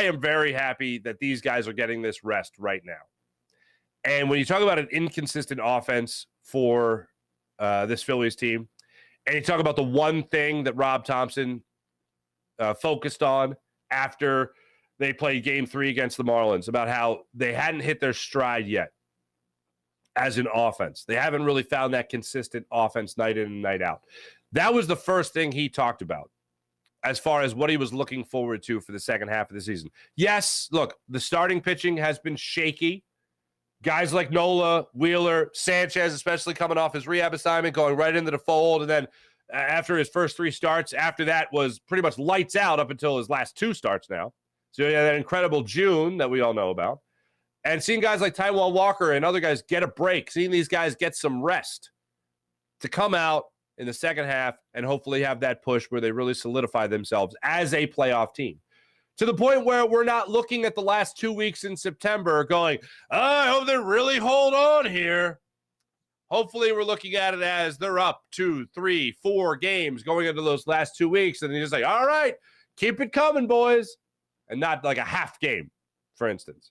am very happy that these guys are getting this rest right now. And when you talk about an inconsistent offense for this Phillies team, and you talk about the one thing that Rob Thompson focused on after they played Game 3 against the Marlins, about how they hadn't hit their stride yet as an offense. They haven't really found that consistent offense night in and night out. That was the first thing he talked about as far as what he was looking forward to for the second half of the season. Yes, look, the starting pitching has been shaky. Guys like Nola, Wheeler, Sanchez, especially coming off his rehab assignment, going right into the fold. And then after his first 3 starts, after that was pretty much lights out up until his last 2 starts now. So yeah, that incredible June that we all know about. And seeing guys like Taijuan Walker and other guys get a break, seeing these guys get some rest to come out in the second half and hopefully have that push where they really solidify themselves as a playoff team. To the point where we're not looking at the last 2 weeks in September going, oh, I hope they really hold on here. Hopefully we're looking at it as they're up 2, 3, 4 games going into those last 2 weeks. And you're just like, all right, keep it coming, boys. And not like a half game, for instance.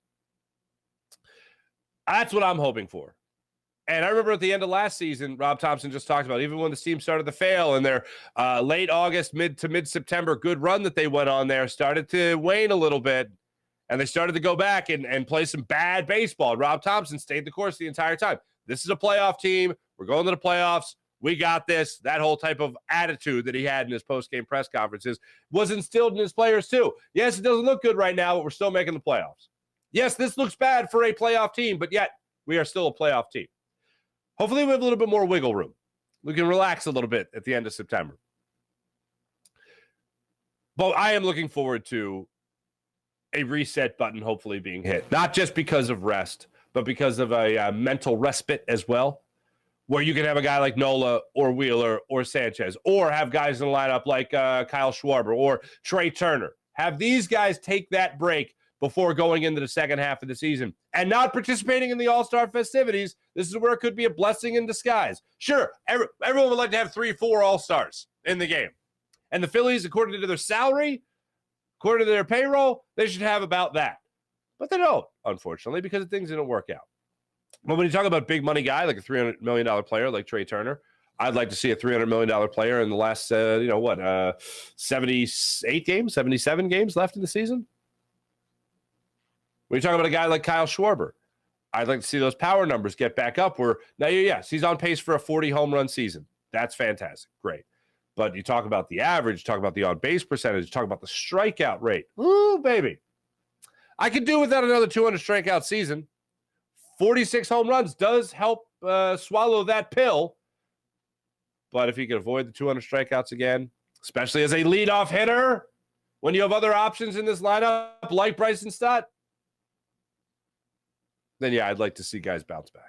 That's what I'm hoping for. And I remember at the end of last season, Rob Thompson just talked about, even when the team started to fail and their late August, mid-September good run that they went on there started to wane a little bit, and they started to go back and play some bad baseball. Rob Thompson stayed the course the entire time. This is a playoff team. We're going to the playoffs. We got this. That whole type of attitude that he had in his post-game press conferences was instilled in his players too. Yes, it doesn't look good right now, but we're still making the playoffs. Yes, this looks bad for a playoff team, but yet we are still a playoff team. Hopefully we have a little bit more wiggle room. We can relax a little bit at the end of September. But I am looking forward to a reset button hopefully being hit. Not just because of rest, but because of a mental respite as well, where you can have a guy like Nola or Wheeler or Sanchez, or have guys in the lineup like Kyle Schwarber or Trey Turner. Have these guys take that break before going into the second half of the season and not participating in the All-Star festivities. This is where it could be a blessing in disguise. Sure, everyone would like to have 3, 4 All-Stars in the game. And the Phillies, according to their salary, according to their payroll, they should have about that. But they don't, unfortunately, because things didn't work out. But when you talk about a big money guy, like a $300 million player like Trey Turner, I'd like to see a $300 million player in the last, 78 games, 77 games left in the season. When you talk about a guy like Kyle Schwarber, I'd like to see those power numbers get back up where, now, yes, he's on pace for a 40 home run season. That's fantastic. Great. But you talk about the average, talk about the on-base percentage, talk about the strikeout rate. Ooh, baby. I could do without another 200 strikeout season. 46 home runs does help swallow that pill. But if he could avoid the 200 strikeouts again, especially as a leadoff hitter, when you have other options in this lineup like Bryson Stott, then yeah, I'd like to see guys bounce back.